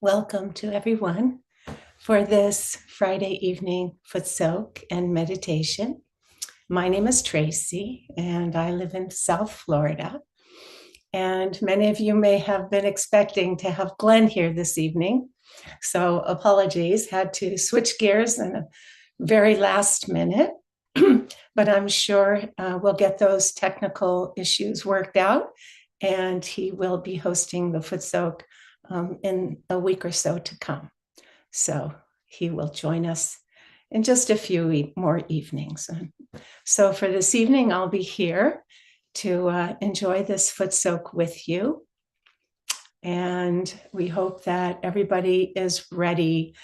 Welcome to everyone for this Friday evening Footsoak and meditation. My name is Tracy and I live in South Florida. And many of you may have been expecting to have Glenn here this evening. So apologies, had to switch gears in a very last minute. But I'm sure we'll get those technical issues worked out and he will be hosting the Footsoak in a week or so to come. So he will join us in just a few more evenings. So for this evening, I'll be here to enjoy this Footsoak with you. And we hope that everybody is ready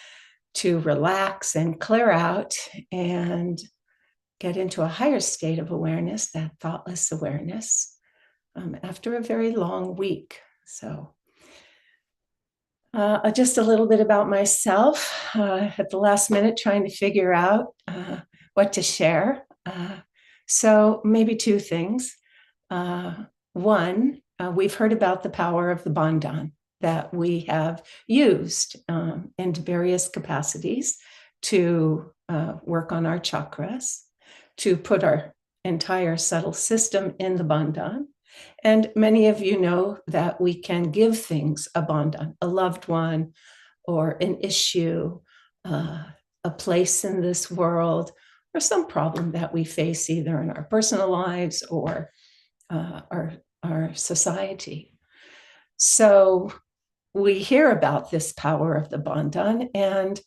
to relax and clear out and get into a higher state of awareness, that thoughtless awareness, after a very long week. So just a little bit about myself at the last minute, trying to figure out what to share. So maybe two things. One, we've heard about the power of the bandhan that we have used in various capacities to work on our chakras, to put our entire subtle system in the bandhan. And many of you know that we can give things a bandhan, a loved one, or an issue, a place in this world, or some problem that we face either in our personal lives or our society. So we hear about this power of the bandhan, and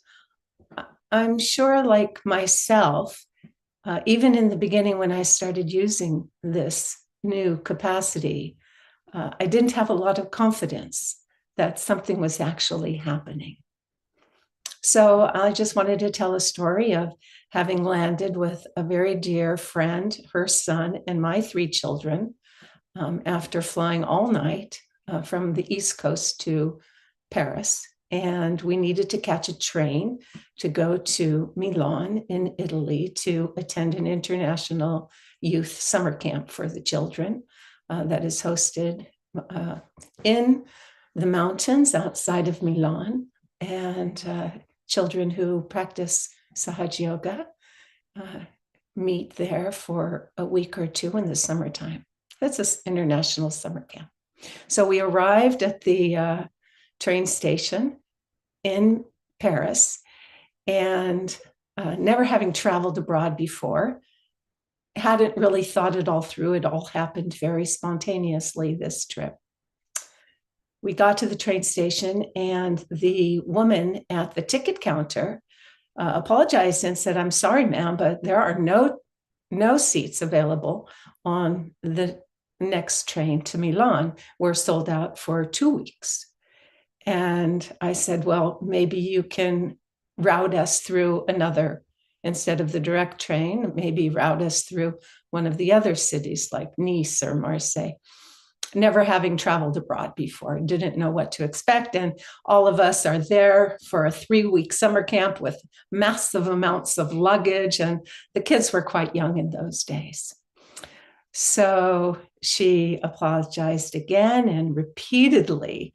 I'm sure, like myself, even in the beginning when I started using this new capacity, I didn't have a lot of confidence that something was actually happening. So I just wanted to tell a story of having landed with a very dear friend, her son, and my three children after flying all night from the East Coast to Paris. And we needed to catch a train to go to Milan in Italy to attend an international youth summer camp for the children that is hosted in the mountains outside of Milan. And children who practice Sahaja Yoga meet there for a week or two in the summertime. That's an international summer camp. So we arrived at the train station in Paris, and never having traveled abroad before, hadn't really thought it all through. It all happened very spontaneously this trip. We got to the train station, and the woman at the ticket counter apologized and said, "I'm sorry, ma'am, but there are no seats available on the next train to Milan. We're sold out for 2 weeks." And I said, "Well, maybe you can route us through another, instead of the direct train, maybe route us through one of the other cities like Nice or Marseille." Never having traveled abroad before, didn't know what to expect. And all of us are there for a 3-week summer camp with massive amounts of luggage. And the kids were quite young in those days. So she apologized again and repeatedly,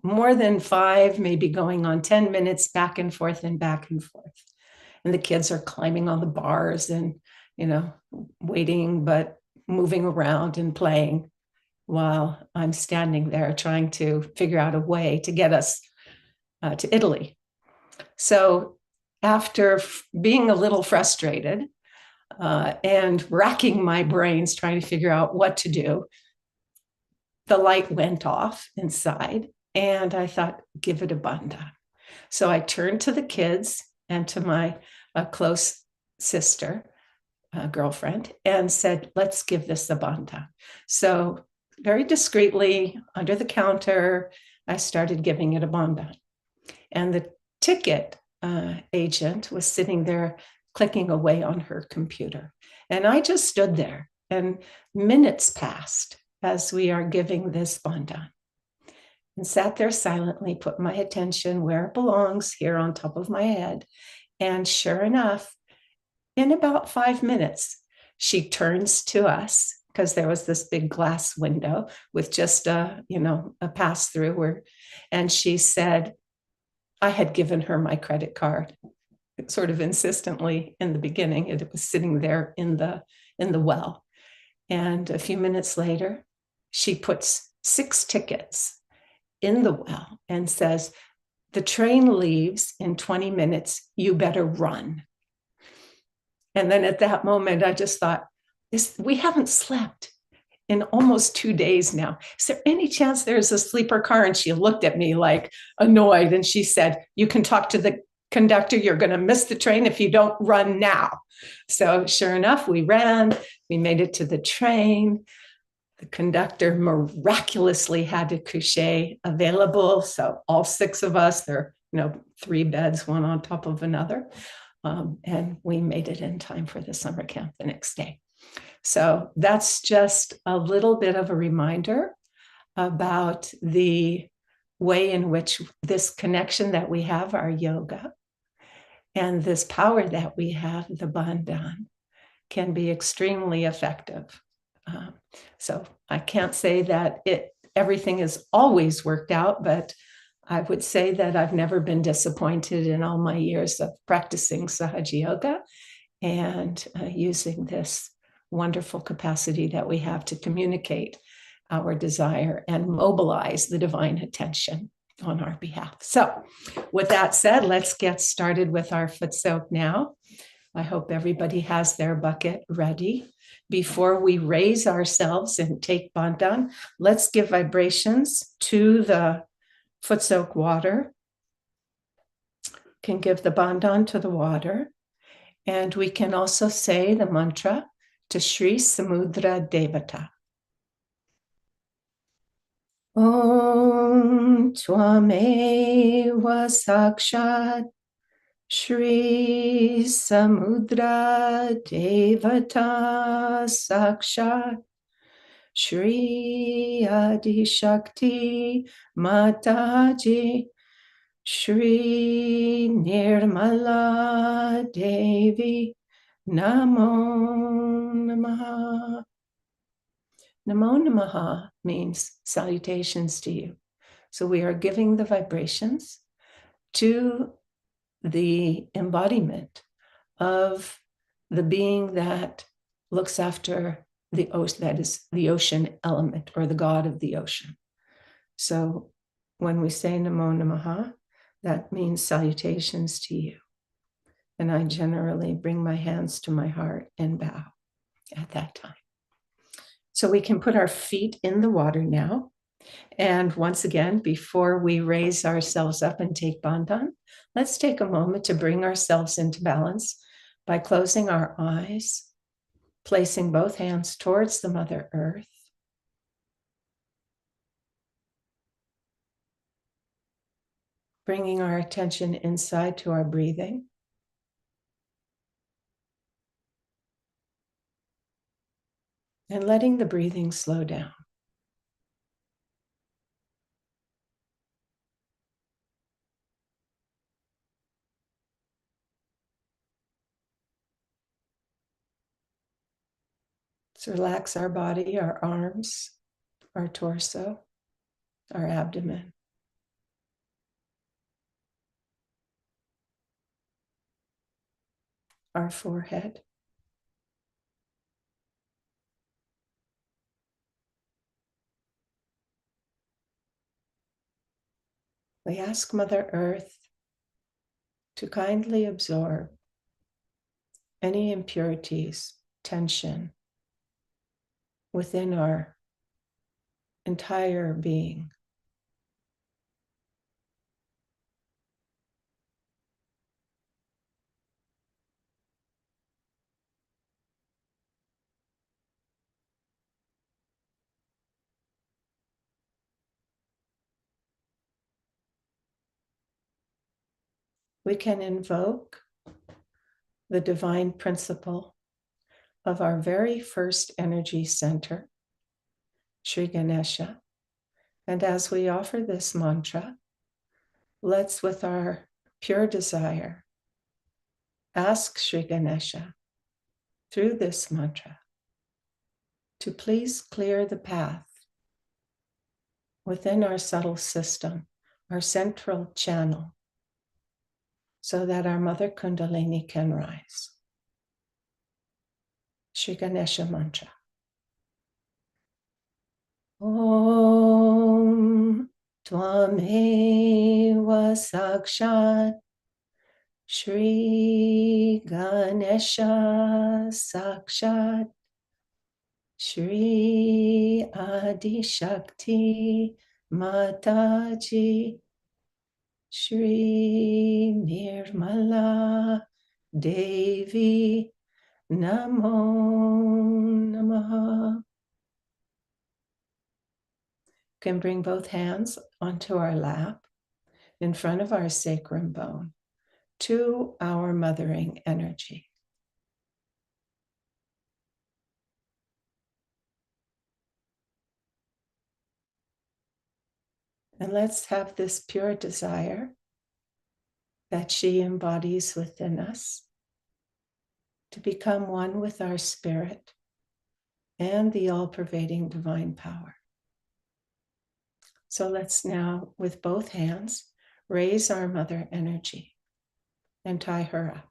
more than 5, maybe going on 10 minutes, back and forth and back and forth. And the kids are climbing on the bars and, waiting, but moving around and playing, while I'm standing there trying to figure out a way to get us to Italy. So after being a little frustrated and racking my brains trying to figure out what to do, the light went off inside, and I thought, give it a bandhan. So I turned to the kids and to my close sister, girlfriend, and said, "Let's give this a bandhan." So very discreetly, under the counter, I started giving it a bandhan. And the ticket agent was sitting there clicking away on her computer. And I just stood there, and minutes passed as we are giving this bandhan, and sat there silently, put my attention where it belongs, here on top of my head. And sure enough, in about 5 minutes, she turns to us because there was this big glass window with just a pass through where, and she said, I had given her my credit card sort of insistently in the beginning. It was sitting there in the well. And a few minutes later, she puts 6 tickets in the well and says, the train leaves in 20 minutes, you better run. And then at that moment, I just thought, we haven't slept in almost 2 days now. Is there any chance there's a sleeper car? And she looked at me like annoyed. And she said, you can talk to the conductor. You're going to miss the train if you don't run now. So sure enough, we ran. We made it to the train. The conductor miraculously had a couche available. So all 6 of us, there are 3 beds, one on top of another. And we made it in time for the summer camp the next day. So that's just a little bit of a reminder about the way in which this connection that we have, our yoga, and this power that we have, the bandhan, can be extremely effective. So I can't say that everything is always worked out, but I would say that I've never been disappointed in all my years of practicing Sahaja Yoga and using this wonderful capacity that we have to communicate our desire and mobilize the divine attention on our behalf. So with that said, let's get started with our Footsoak now. I hope everybody has their bucket ready. Before we raise ourselves and take bandhan, let's give vibrations to the Footsoak water. Can give the bandhan to the water. And we can also say the mantra to Sri Samudra Devata. Om Tvameva Sakshat Shri Samudra Devata Sakshat Shri Adi Shakti Mataji Shri Nirmala Devi Namo Namaha. Namo Namaha means salutations to you. So we are giving the vibrations to the embodiment of the being that looks after the ocean, that is the ocean element or the god of the ocean. So when we say Namo Namaha, that means salutations to you. And I generally bring my hands to my heart and bow at that time. So we can put our feet in the water now. And once again, before we raise ourselves up and take bandhan, let's take a moment to bring ourselves into balance by closing our eyes, placing both hands towards the Mother Earth, bringing our attention inside to our breathing, and letting the breathing slow down. Let's relax our body, our arms, our torso, our abdomen. Our forehead. We ask Mother Earth to kindly absorb any impurities, tension within our entire being. We can invoke the divine principle of our very first energy center, Sri Ganesha. And as we offer this mantra, let's, with our pure desire, ask Sri Ganesha through this mantra to please clear the path within our subtle system, our central channel, so that our Mother Kundalini can rise. Shri Ganesha Mantra. Om Tvameva Sakshat Shri Ganesha Sakshat Shri Adi Shakti Mataji Shri Nirmala Devi Namo Namaha. Can bring both hands onto our lap in front of our sacrum bone to our mothering energy. And let's have this pure desire that she embodies within us to become one with our spirit and the all-pervading divine power. So let's now, with both hands, raise our mother energy and tie her up.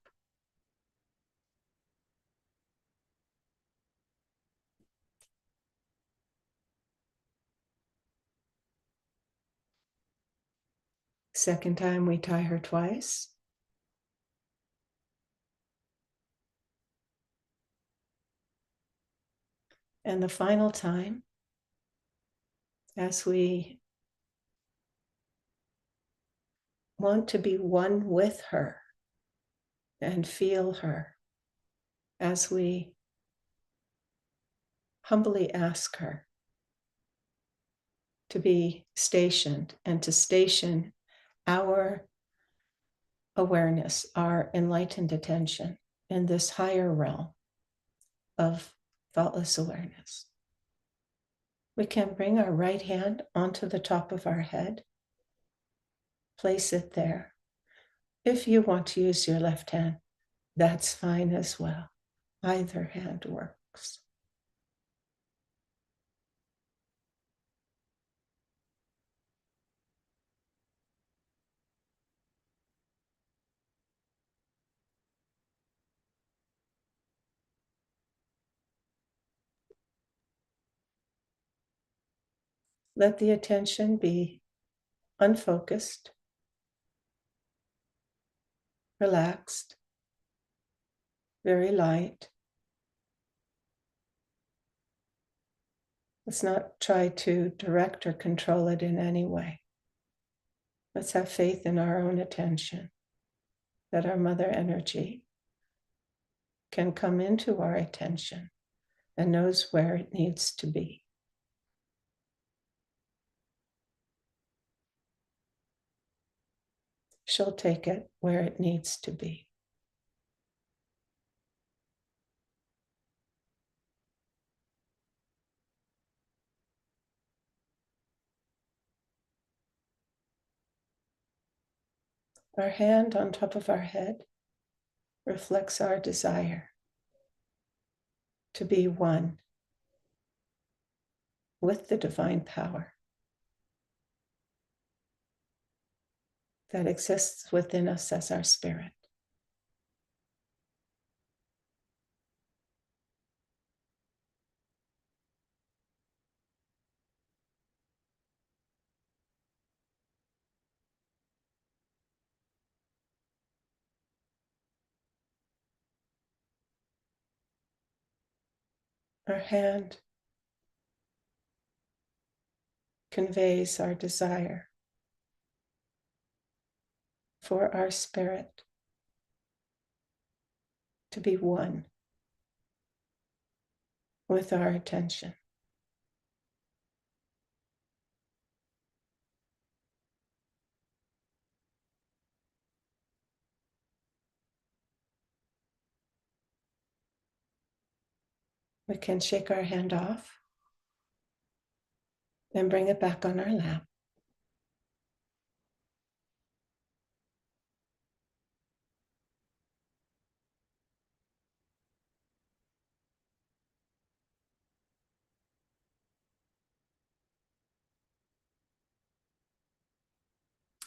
Second time, we tie her twice. And the final time, as we want to be one with her and feel her, as we humbly ask her to be stationed and to station our awareness, our enlightened attention in this higher realm of thoughtless awareness. We can bring our right hand onto the top of our head, place it there. If you want to use your left hand, that's fine as well. Either hand works. Let the attention be unfocused, relaxed, very light. Let's not try to direct or control it in any way. Let's have faith in our own attention, that our mother energy can come into our attention and knows where it needs to be. She'll take it where it needs to be. Our hand on top of our head reflects our desire to be one with the divine power that exists within us as our spirit. Our hand conveys our desire for our spirit to be one with our attention. We can shake our hand off and bring it back on our lap.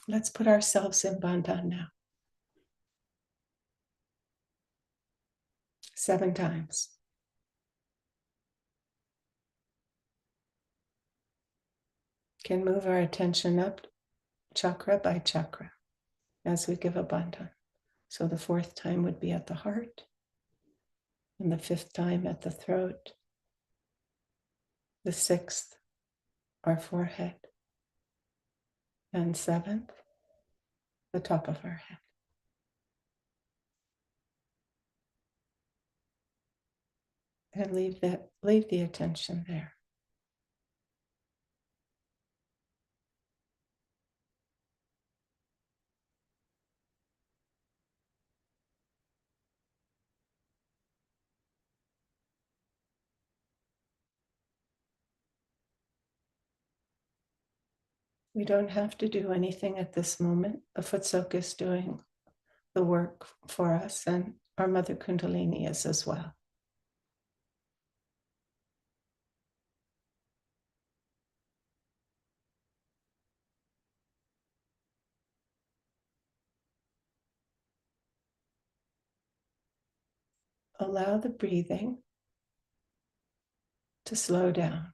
Let's put ourselves in bandhan now. 7 times. Can move our attention up chakra by chakra as we give a bandhan. So the 4th time would be at the heart, and the 5th time at the throat, the 6th, our forehead, and 7th, the top of our head. And leave the attention there. We don't have to do anything at this moment. The Footsoak is doing the work for us, and our Mother Kundalini is as well. Allow the breathing to slow down.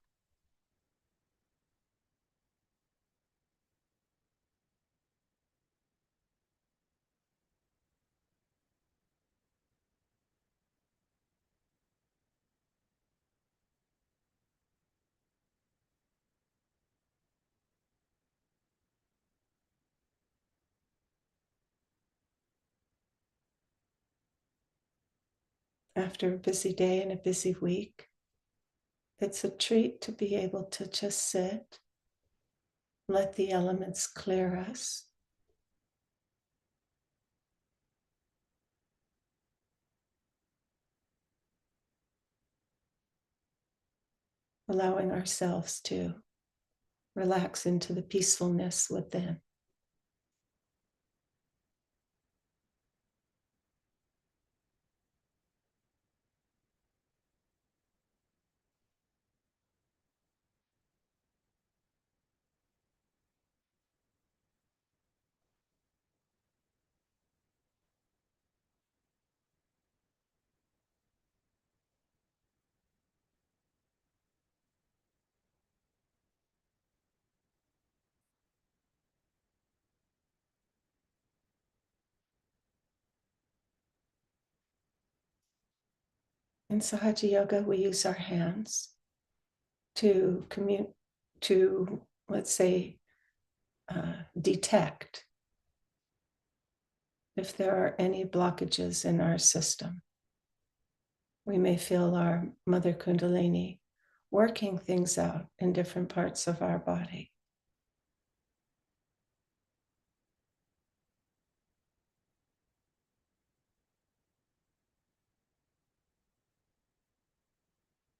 After a busy day and a busy week, it's a treat to be able to just sit, let the elements clear us, allowing ourselves to relax into the peacefulness within. In Sahaja Yoga, we use our hands to let's say, detect if there are any blockages in our system. We may feel our Mother Kundalini working things out in different parts of our body.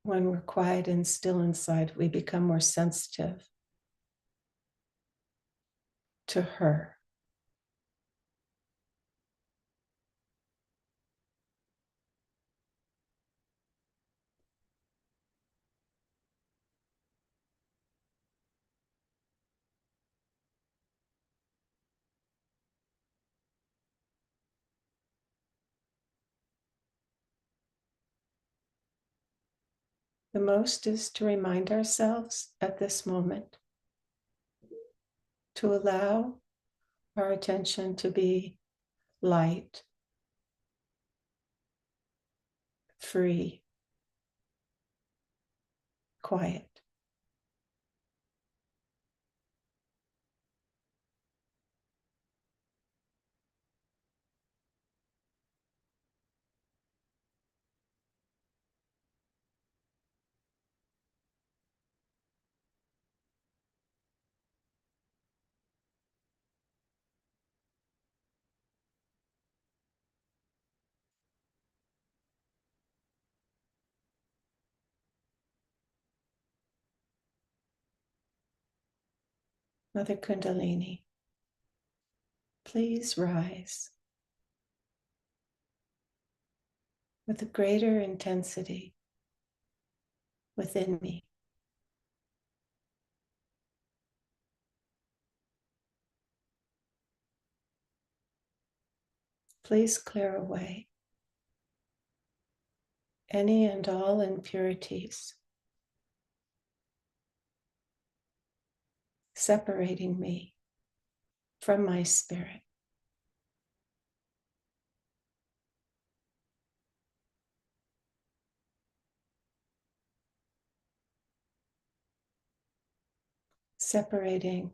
When we're quiet and still inside, we become more sensitive to her. The most is to remind ourselves at this moment to allow our attention to be light, free, quiet. Mother Kundalini, please rise with a greater intensity within me. . please clear away any and all impurities, separating me from my spirit. Separating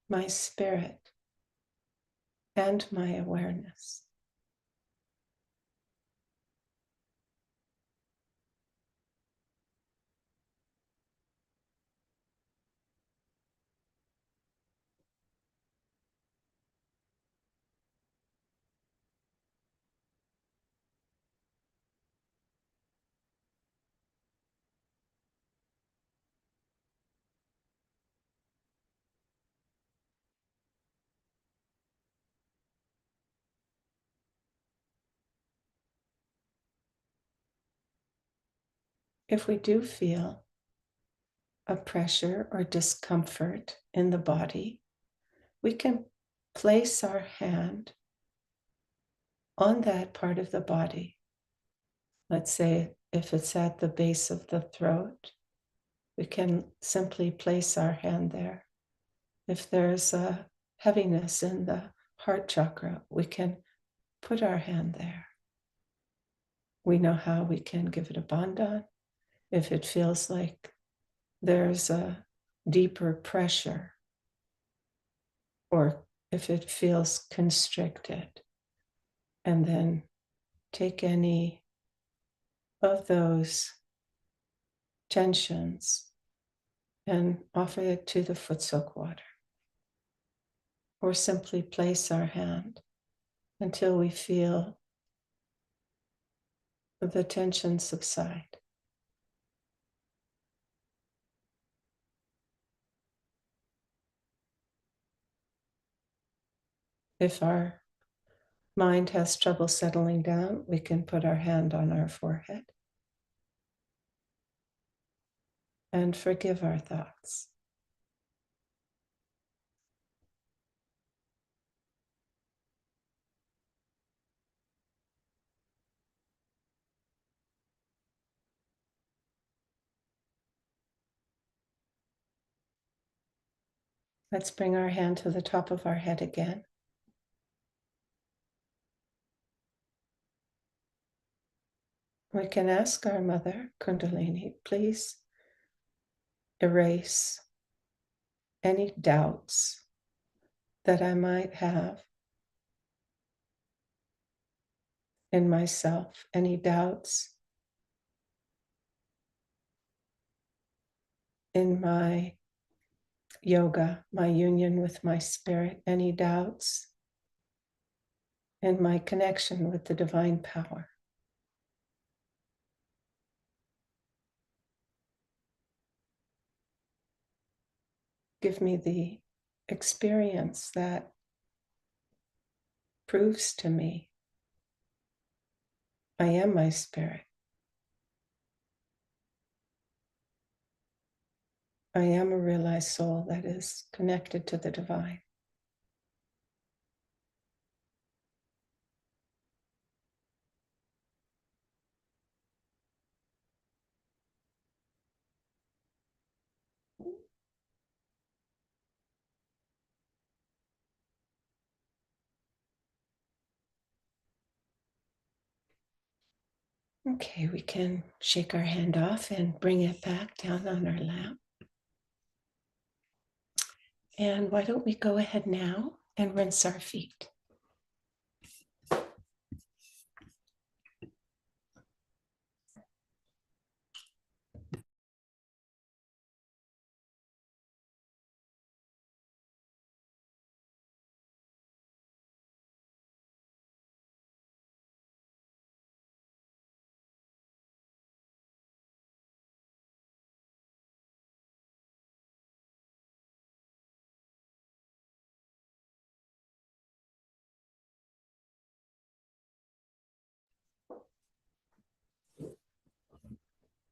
my spirit and my awareness. If we do feel a pressure or discomfort in the body, we can place our hand on that part of the body. Let's say if it's at the base of the throat, we can simply place our hand there. If there's a heaviness in the heart chakra, we can put our hand there. We know how we can give it a bandhan. If it feels like there's a deeper pressure, or if it feels constricted, and then take any of those tensions and offer it to the Footsoak water, or simply place our hand until we feel the tension subside. If our mind has trouble settling down, we can put our hand on our forehead and forgive our thoughts. Let's bring our hand to the top of our head again. We can ask our mother, Kundalini, please erase any doubts that I might have in myself, any doubts in my yoga, my union with my spirit, any doubts in my connection with the divine power. Give me the experience that proves to me I am my spirit. I am a realized soul that is connected to the divine. Okay, we can shake our hand off and bring it back down on our lap. And why don't we go ahead now and rinse our feet?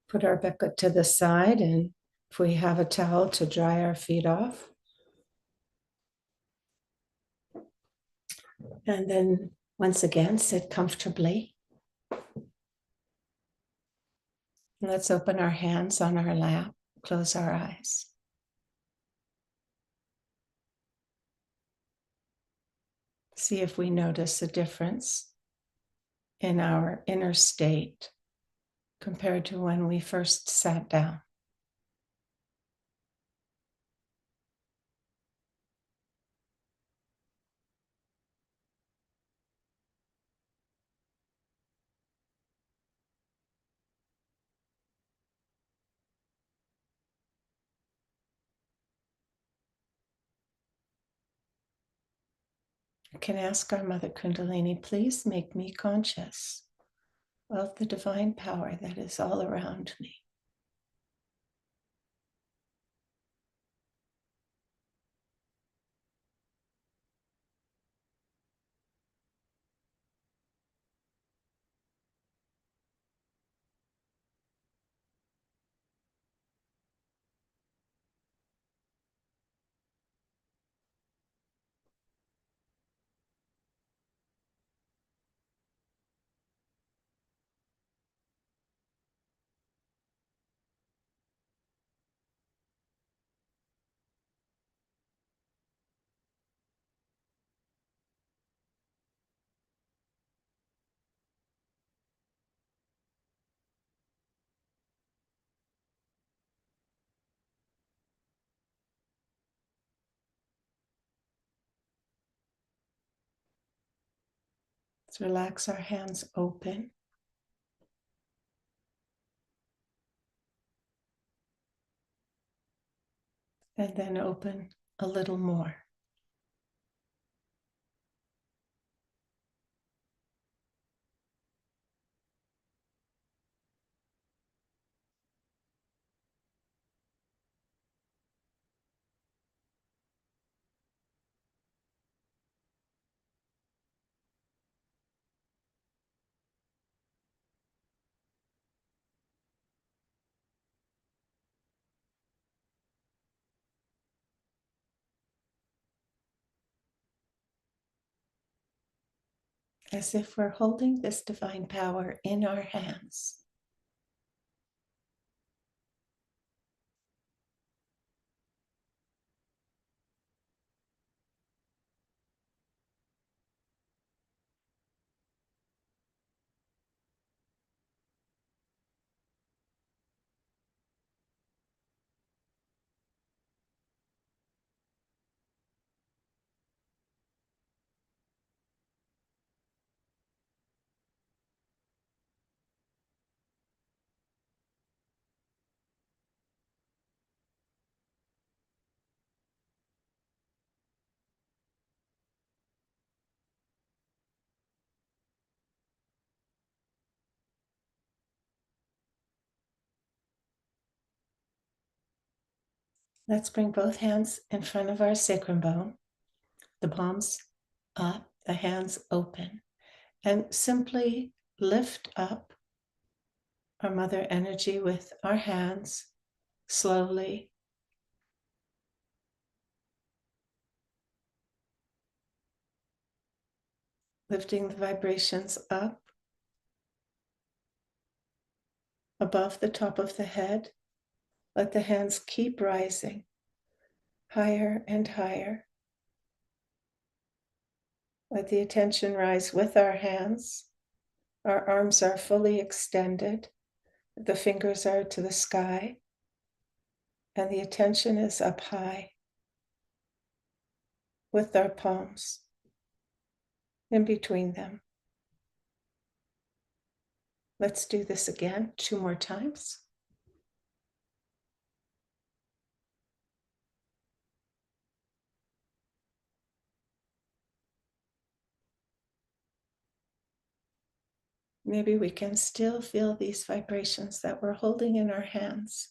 Put our bucket to the side, and if we have a towel to dry our feet off. And then Once again, sit comfortably. Let's open our hands on our lap, close our eyes. See if we notice a difference in our inner state compared to when we first sat down. I can ask our Mother Kundalini, please make me conscious of the divine power that is all around me. Let's relax our hands open. And then open a little more. As if we're holding this divine power in our hands. Let's bring both hands in front of our sacrum bone, the palms up, the hands open, and simply lift up our mother energy with our hands slowly. Lifting the vibrations up above the top of the head. Let the hands keep rising higher and higher. Let the attention rise with our hands. Our arms are fully extended. The fingers are to the sky. And the attention is up high with our palms in between them. Let's do this again 2 more times. Maybe we can still feel these vibrations that we're holding in our hands.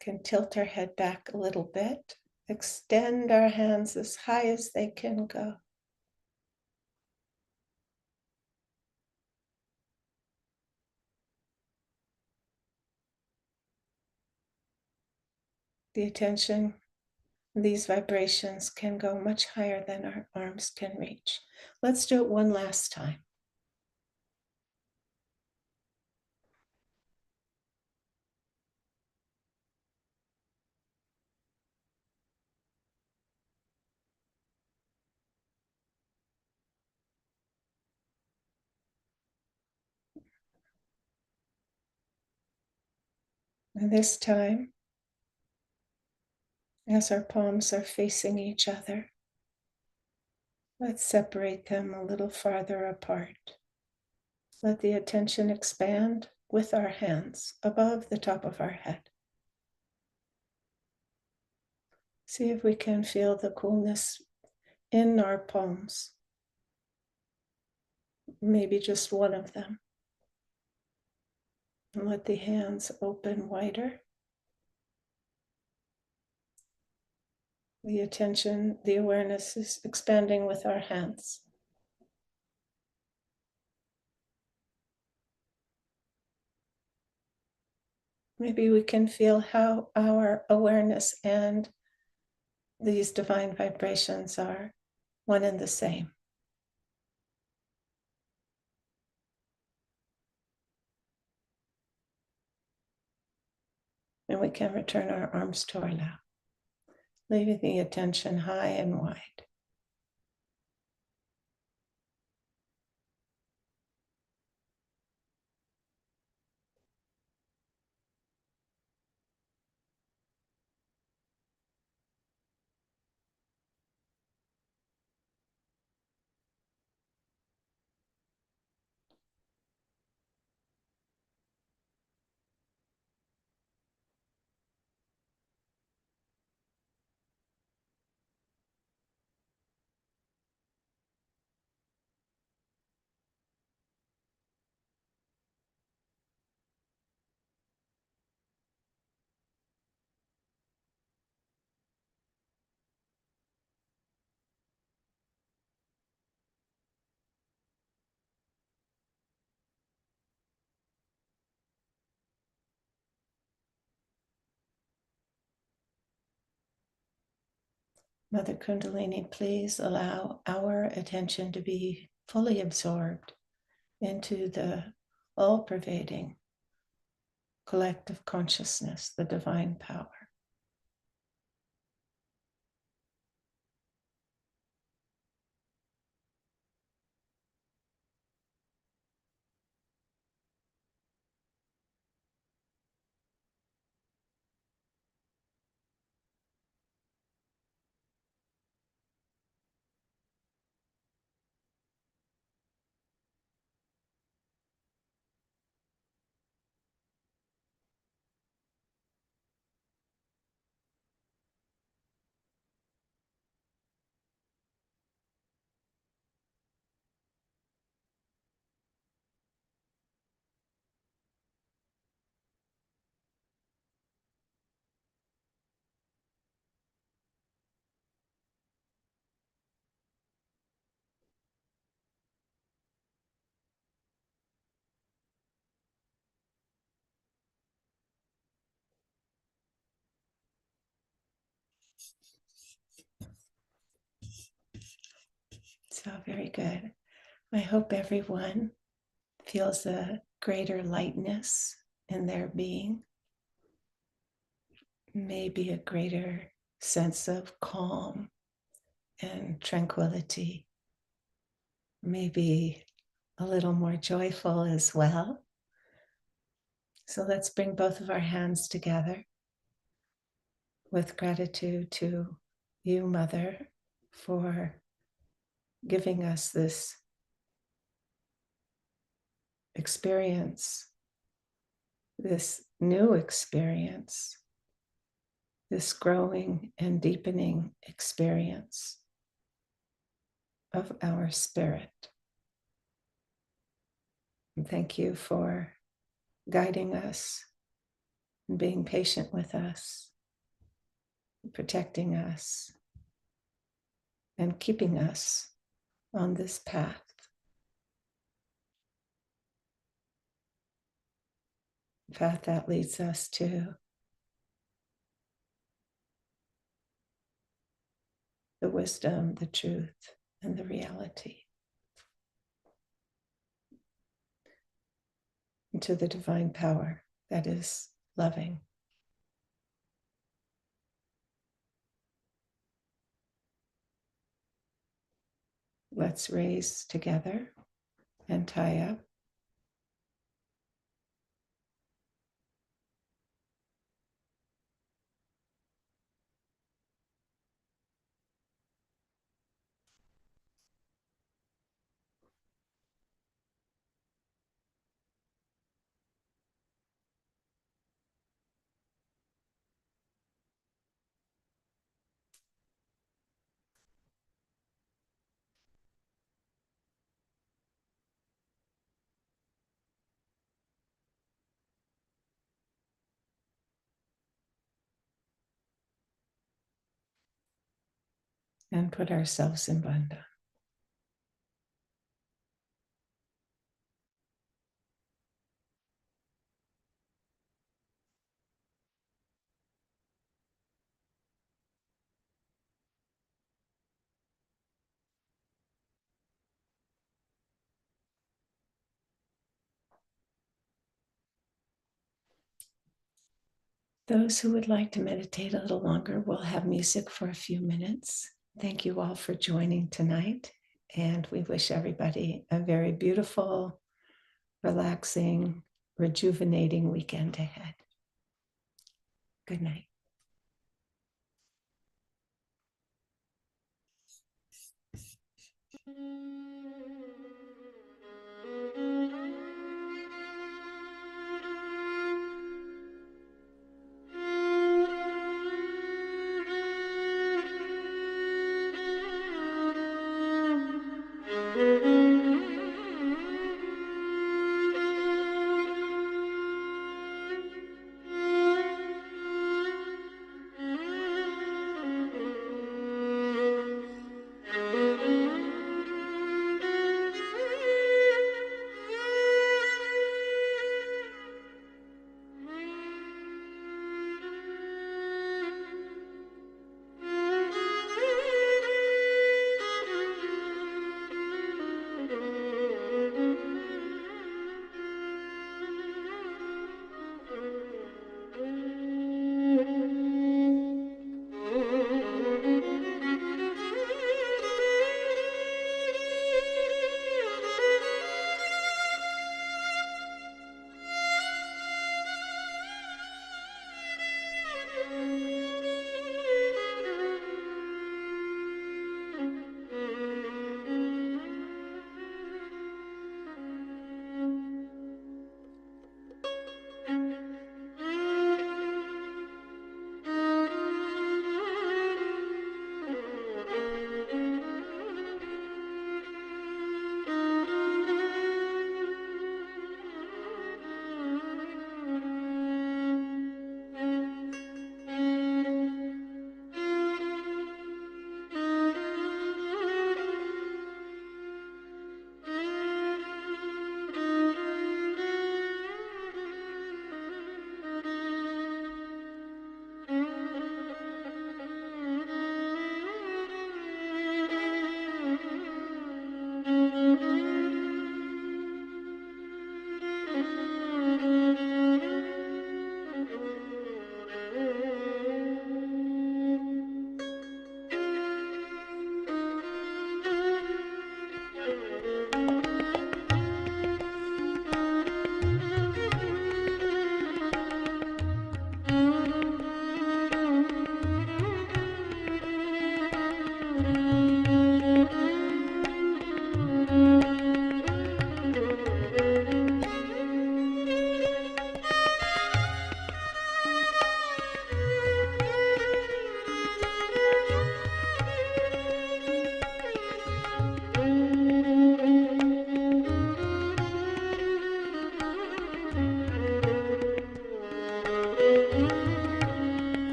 Can tilt our head back a little bit, extend our hands as high as they can go. The attention, these vibrations can go much higher than our arms can reach. Let's do it one last time. And this time, as our palms are facing each other, let's separate them a little farther apart. Let the attention expand with our hands above the top of our head. See if we can feel the coolness in our palms, maybe just one of them. And let the hands open wider. The attention, the awareness is expanding with our hands. Maybe we can feel how our awareness and these divine vibrations are one and the same. And we can return our arms to our lap, leaving the attention high and wide. Mother Kundalini, please allow our attention to be fully absorbed into the all-pervading collective consciousness, the divine power. So very good. I hope everyone feels a greater lightness in their being, maybe a greater sense of calm and tranquility, maybe a little more joyful as well. So let's bring both of our hands together with gratitude to you, Mother, for giving us this experience, this new experience, this growing and deepening experience of our spirit. And thank you for guiding us and being patient with us, protecting us, and keeping us on this path. Path that leads us to the wisdom, the truth, and the reality, into the divine power that is loving. Let's raise together and tie up. And put ourselves in bandha. Those who would like to meditate a little longer will have music for a few minutes. Thank you all for joining tonight. And we wish everybody a very beautiful, relaxing, rejuvenating weekend ahead. Good night.